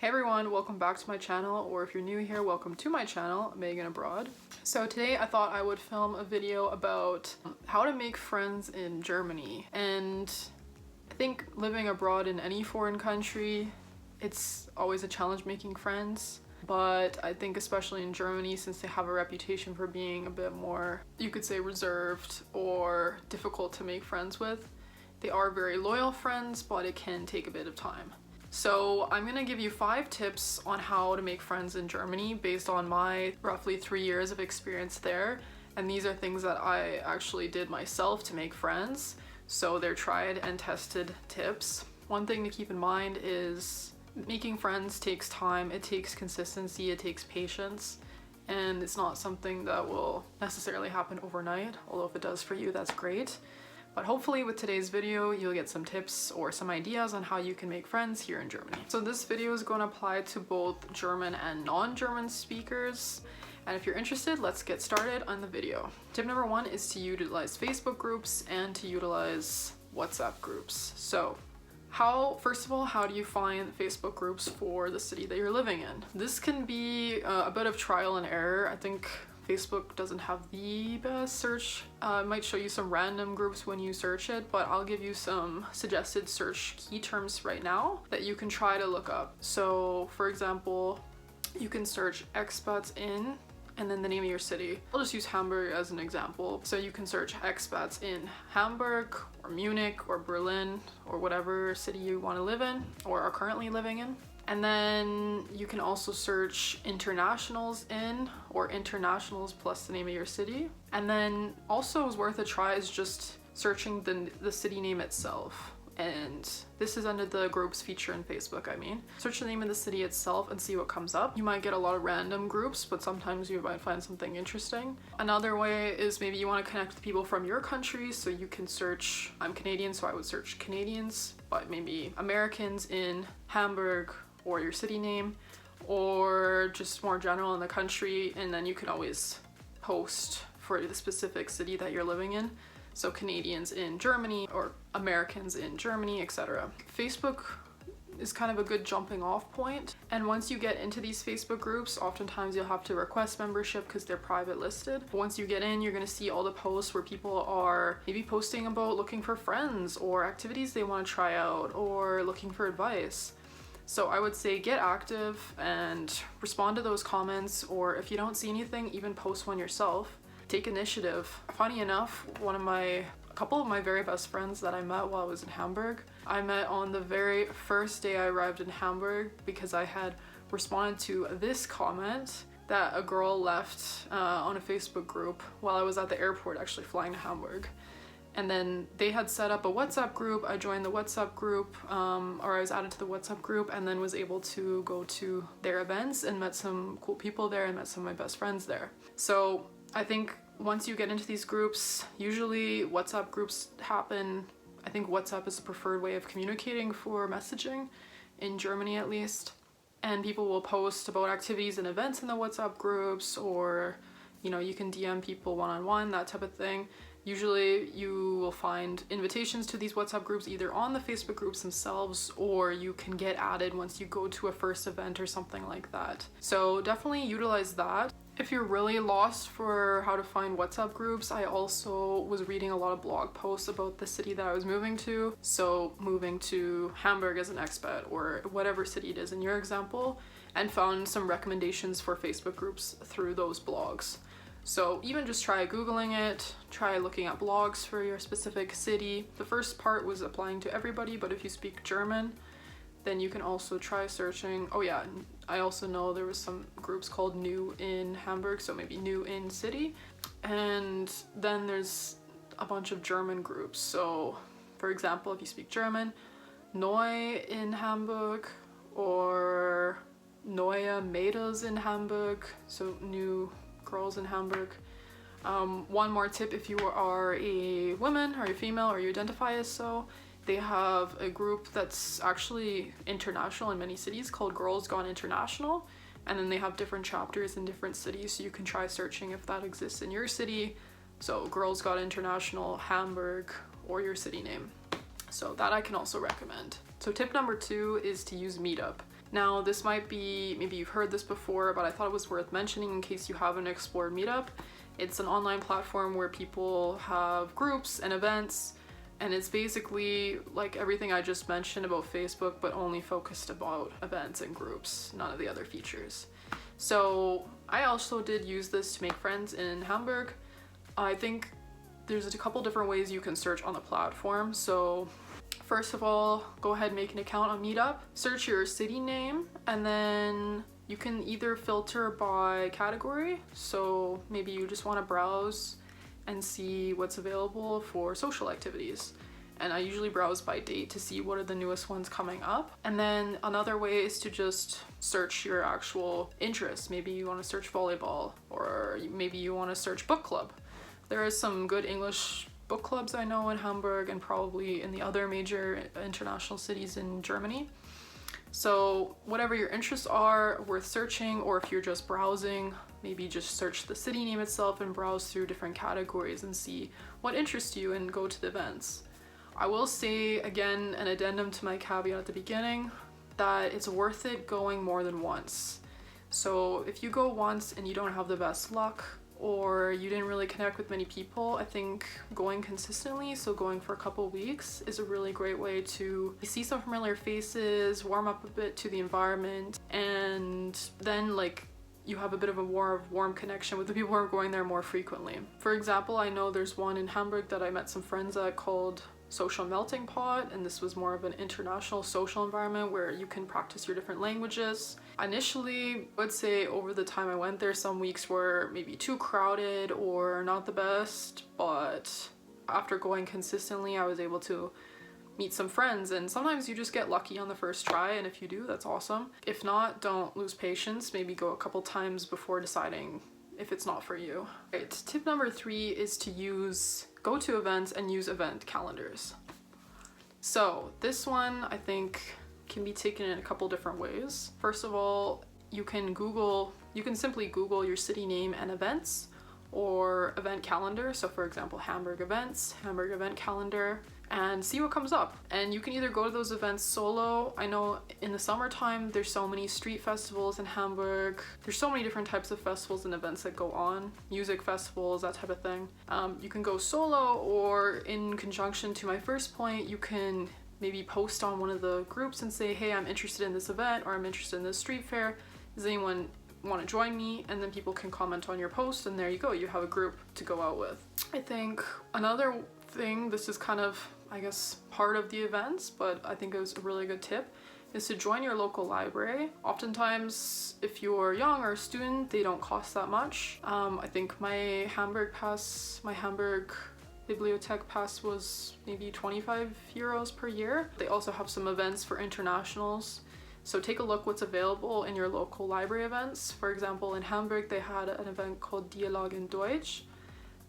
Hey everyone, welcome back to my channel, or if you're new here, welcome to my channel, Megan Abroad. So today I thought I would film a video about how to make friends in Germany. And I think living abroad in any foreign country, it's always a challenge making friends. But I think especially in Germany, since they have a reputation for being a bit more, you could say, reserved or difficult to make friends with, they are very loyal friends, but it can take a bit of time. So I'm gonna give you 5 tips on how to make friends in Germany based on my roughly 3 years of experience there. And these are things that I actually did myself to make friends. So they're tried and tested tips. One thing to keep in mind is making friends takes time, it takes consistency, it takes patience. And it's not something that will necessarily happen overnight, although if it does for you, that's great. But hopefully with today's video, you'll get some tips or some ideas on how you can make friends here in Germany. So this video is going to apply to both German and non-German speakers. And if you're interested, let's get started on the video. Tip number 1 is to utilize Facebook groups and to utilize WhatsApp groups. So first of all, how do you find Facebook groups for the city that you're living in? This can be a bit of trial and error. I think Facebook doesn't have the best search. It might show you some random groups when you search it, but I'll give you some suggested search key terms right now that you can try to look up. So for example, you can search expats in and then the name of your city. I'll just use Hamburg as an example. So you can search expats in Hamburg or Munich or Berlin or whatever city you want to live in or are currently living in. And then you can also search internationals in or internationals plus the name of your city. And then also is worth a try is just searching the city name itself. And this is under the groups feature in Facebook, I mean. Search the name of the city itself and see what comes up. You might get a lot of random groups, but sometimes you might find something interesting. Another way is maybe you want to connect with people from your country, so you can search, I'm Canadian, so I would search Canadians, but maybe Americans in Hamburg, or your city name, or just more general in the country, and then you can always post for the specific city that you're living in. So Canadians in Germany or Americans in Germany, etc. Facebook is kind of a good jumping off point. And once you get into these Facebook groups, oftentimes you'll have to request membership because they're private listed. Once you get in, you're going to see all the posts where people are maybe posting about looking for friends or activities they want to try out or looking for advice. So I would say get active and respond to those comments, or if you don't see anything, even post one yourself. Take initiative. Funny enough, a couple of my very best friends that I met while I was in Hamburg, I met on the very first day I arrived in Hamburg because I had responded to this comment that a girl left on a Facebook group while I was at the airport actually flying to Hamburg. And then they had set up a WhatsApp group. I joined the WhatsApp group, or I was added to the WhatsApp group, and then was able to go to their events and met some cool people there and met some of my best friends there. So I think once you get into these groups, usually WhatsApp groups happen. I think WhatsApp is the preferred way of communicating for messaging, in Germany at least. And people will post about activities and events in the WhatsApp groups, or you can DM people one-on-one, that type of thing. Usually you will find invitations to these WhatsApp groups either on the Facebook groups themselves, or you can get added once you go to a first event or something like that. So definitely utilize that. If you're really lost for how to find WhatsApp groups, I also was reading a lot of blog posts about the city that I was moving to. So moving to Hamburg as an expat, or whatever city it is in your example, and found some recommendations for Facebook groups through those blogs. So even just try Googling it, try looking at blogs for your specific city. The first part was applying to everybody, but if you speak German, then you can also try searching. Oh yeah, I also know there was some groups called New in Hamburg, so maybe New in City. And then there's a bunch of German groups. So for example, if you speak German, Neu in Hamburg, or Neue Mädels in Hamburg, so new girls in Hamburg. One more tip, if you are a woman or a female or you identify as so, they have a group that's actually international in many cities called Girls Gone International, and then they have different chapters in different cities, so you can try searching if that exists in your city. So Girls Gone International, Hamburg, or your city name. So that I can also recommend. So tip number 2 is to use Meetup. Now this might be, maybe you've heard this before, but I thought it was worth mentioning in case you haven't explored Meetup. It's an online platform where people have groups and events, and it's basically like everything I just mentioned about Facebook, but only focused about events and groups, none of the other features. So I also did use this to make friends in Hamburg. I think there's a couple different ways you can search on the platform. So first of all, go ahead and make an account on Meetup, search your city name, and then you can either filter by category. So maybe you just want to browse and see what's available for social activities. And I usually browse by date to see what are the newest ones coming up. And then another way is to just search your actual interests. Maybe you want to search volleyball, or maybe you want to search book club. There are some good English book clubs I know in Hamburg and probably in the other major international cities in Germany. So whatever your interests are, worth searching, or if you're just browsing, maybe just search the city name itself and browse through different categories and see what interests you and go to the events. I will say, again, an addendum to my caveat at the beginning, that it's worth it going more than once. So if you go once and you don't have the best luck, or you didn't really connect with many people, I think going consistently, so going for a couple weeks, is a really great way to see some familiar faces, warm up a bit to the environment, and then like you have a bit of a warm connection with the people who are going there more frequently. For example, I know there's one in Hamburg that I met some friends at called Social Melting Pot, and this was more of an international social environment where you can practice your different languages. Initially, I would say over the time I went there, some weeks were maybe too crowded or not the best, but after going consistently, I was able to meet some friends, and sometimes you just get lucky on the first try, and if you do, that's awesome. If not, don't lose patience. Maybe go a couple times before deciding if it's not for you. Right, tip number 3 is to go to events and use event calendars. So this one I think can be taken in a couple different ways. First of all, you can simply Google your city name and events or event calendar. So for example, Hamburg events, Hamburg event calendar, and see what comes up. And you can either go to those events solo. I know in the summertime there's so many street festivals in Hamburg. There's so many different types of festivals and events that go on, music festivals, that type of thing. You can go solo, or in conjunction to my first point, you can maybe post on one of the groups and say, hey, I'm interested in this event, or I'm interested in this street fair. Does anyone want to join me? And then people can comment on your post, and there you go, you have a group to go out with. I think another thing, this is kind of, I guess, part of the events, but I think it was a really good tip, is to join your local library. Oftentimes, if you're young or a student, they don't cost that much. I think my Hamburg Bibliothek pass was maybe 25 euros per year. They also have some events for internationals. So take a look what's available in your local library events. For example, in Hamburg, they had an event called Dialog in Deutsch,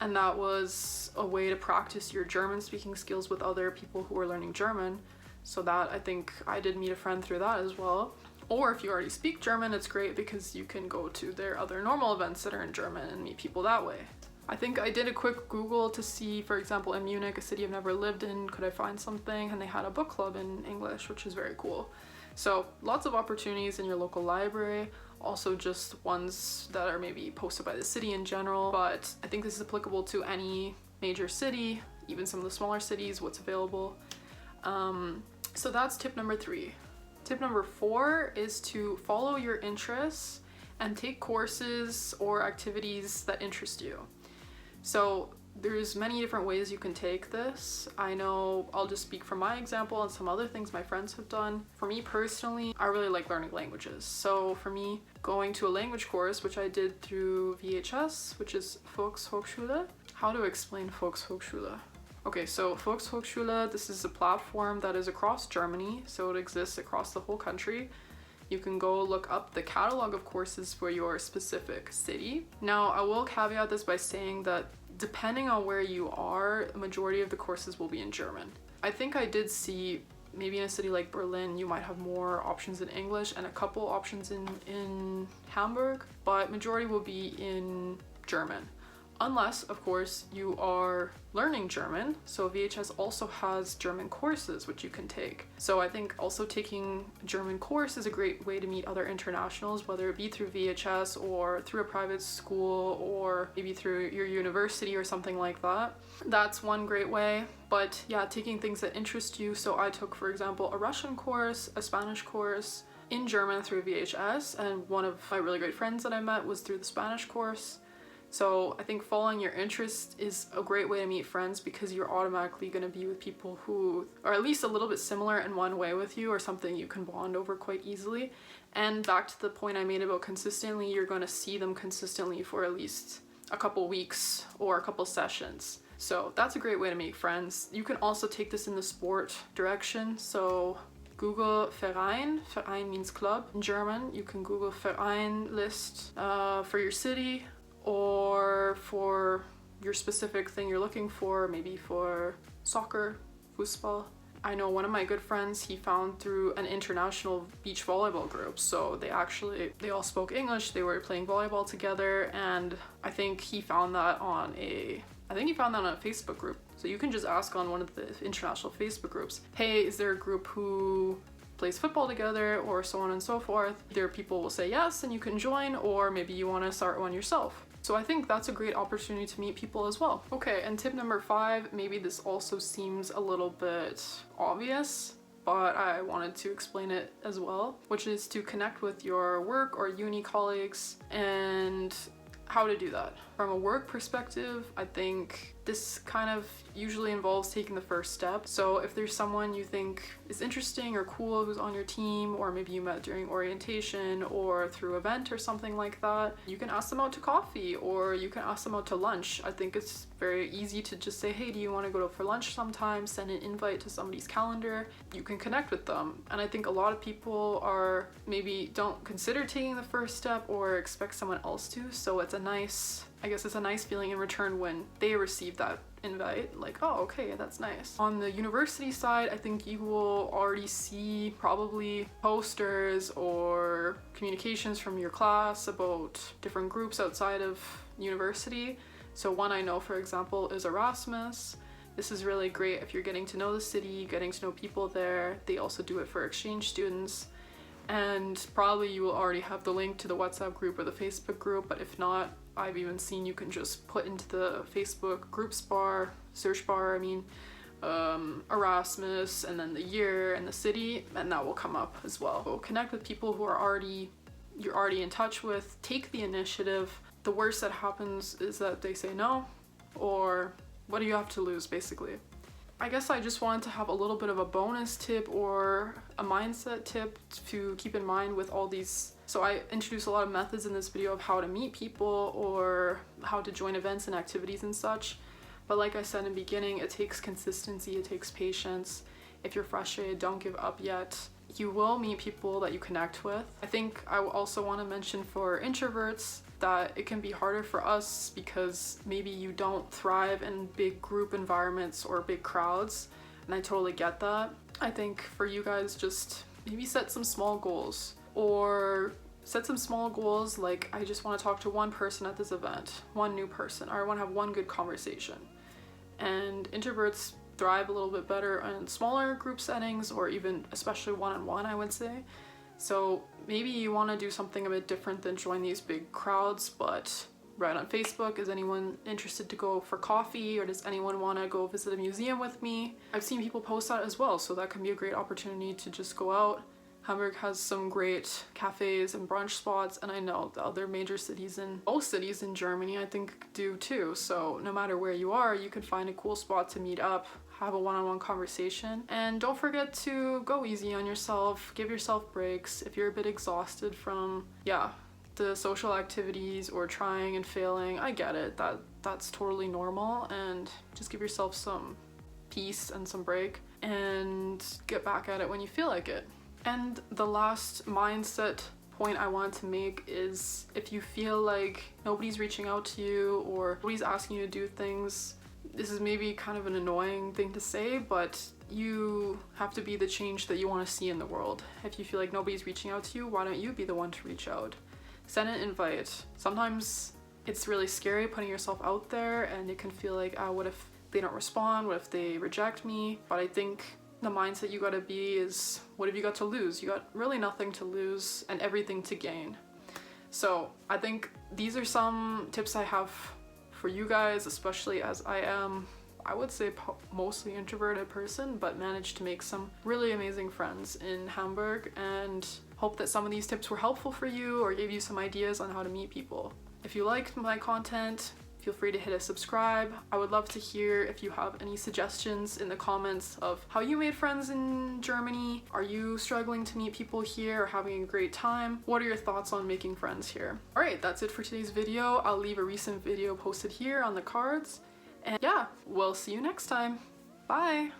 and that was a way to practice your German speaking skills with other people who were learning German. So that, I think I did meet a friend through that as well. Or if you already speak German, it's great because you can go to their other normal events that are in German and meet people that way. I think I did a quick Google to see, for example, in Munich, a city I've never lived in, could I find something? And they had a book club in English, which is very cool. So lots of opportunities in your local library, also just ones that are maybe posted by the city in general, but I think this is applicable to any major city, even some of the smaller cities, what's available. So that's tip number 3. Tip number 4 is to follow your interests and take courses or activities that interest you. So there's many different ways you can take this. I know I'll just speak from my example and some other things my friends have done. For me personally, I really like learning languages. So for me, going to a language course, which I did through VHS, which is Volkshochschule. How to explain Volkshochschule? Okay, so Volkshochschule, this is a platform that is across Germany, so it exists across the whole country. You can go look up the catalog of courses for your specific city. Now, I will caveat this by saying that depending on where you are, the majority of the courses will be in German. I think I did see maybe in a city like Berlin, you might have more options in English and a couple options in Hamburg, but majority will be in German. unless of course you are learning German. So VHS also has German courses which you can take. So I think also taking a German course is a great way to meet other internationals, whether it be through VHS or through a private school or maybe through your university or something like that. That's one great way. But yeah, taking things that interest you. So I took, for example, a Russian course, a Spanish course in German through VHS, and one of my really great friends that I met was through the Spanish course. So I think following your interest is a great way to meet friends, because you're automatically going to be with people who are at least a little bit similar in one way with you, or something you can bond over quite easily. And back to the point I made about consistently, you're going to see them consistently for at least a couple weeks or a couple sessions. So that's a great way to make friends. You can also take this in the sport direction. So Google Verein. Verein means club in German. You can Google Verein list for your city, or for your specific thing you're looking for, maybe for soccer, Fußball. I know one of my good friends, he found through an international beach volleyball group. So they all spoke English, they were playing volleyball together, and I think he found that on a Facebook group. So you can just ask on one of the international Facebook groups, hey, is there a group who plays football together, or so on and so forth. Either people will say yes and you can join, or maybe you want to start one yourself. So I think that's a great opportunity to meet people as well. Okay, and tip number 5, maybe this also seems a little bit obvious, but I wanted to explain it as well, which is to connect with your work or uni colleagues. And how to do that. From a work perspective, I think this kind of usually involves taking the first step. So if there's someone you think is interesting or cool who's on your team, or maybe you met during orientation or through event or something like that, you can ask them out to coffee, or you can ask them out to lunch. I think it's very easy to just say, hey, do you want to go for lunch sometime? Send an invite to somebody's calendar. You can connect with them. And I think a lot of people maybe don't consider taking the first step or expect someone else to. So it's a nice feeling in return when they receive that invite, like, oh, okay, that's nice. On the university side, I think you will already see probably posters or communications from your class about different groups outside of university. So one I know, for example, is Erasmus. This is really great if you're getting to know the city, getting to know people there. They also do it for exchange students. And probably you will already have the link to the WhatsApp group or the Facebook group, but if not, I've even seen you can just put into the Facebook groups bar, search bar, Erasmus, and then the year and the city, and that will come up as well. So connect with people who you're already in touch with, take the initiative. The worst that happens is that they say no, or what do you have to lose, basically. I guess I just wanted to have a little bit of a bonus tip or a mindset tip to keep in mind with all these. So I introduced a lot of methods in this video of how to meet people or how to join events and activities and such. But like I said in the beginning, it takes consistency, it takes patience. If you're frustrated, don't give up yet. You will meet people that you connect with. I think I also want to mention for introverts that it can be harder for us because maybe you don't thrive in big group environments or big crowds, and I totally get that. I think for you guys, just maybe set some small goals, or set some small goals like, I just want to talk to one person at this event, one new person, or I want to have one good conversation. And introverts thrive a little bit better in smaller group settings, or even especially one-on-one, I would say. So maybe you want to do something a bit different than join these big crowds, but write on Facebook, is anyone interested to go for coffee, or does anyone want to go visit a museum with me? I've seen people post that as well, so that can be a great opportunity to just go out. Hamburg has some great cafes and brunch spots, and I know the other major cities most cities in Germany I think do too. So no matter where you are, you can find a cool spot to meet up, have a one-on-one conversation. And don't forget to go easy on yourself, give yourself breaks. If you're a bit exhausted from, the social activities or trying and failing, I get it, that's totally normal, and just give yourself some peace and some break and get back at it when you feel like it. And the last mindset point I want to make is, if you feel like nobody's reaching out to you or nobody's asking you to do things, this is maybe kind of an annoying thing to say, but you have to be the change that you want to see in the world. If you feel like nobody's reaching out to you, why don't you be the one to reach out? Send an invite. Sometimes it's really scary putting yourself out there, and it can feel like, what if they don't respond? What if they reject me? But I think the mindset you gotta be is, what have you got to lose? You got really nothing to lose and everything to gain. So I think these are some tips I have for you guys, especially as I am, I would say, mostly introverted person, but managed to make some really amazing friends in Hamburg, and hope that some of these tips were helpful for you or gave you some ideas on how to meet people. If you liked my content, feel free to hit a subscribe. I would love to hear if you have any suggestions in the comments of how you made friends in Germany. Are you struggling to meet people here or having a great time? What are your thoughts on making friends here? Alright, that's it for today's video. I'll leave a recent video posted here on the cards. And yeah, we'll see you next time. Bye!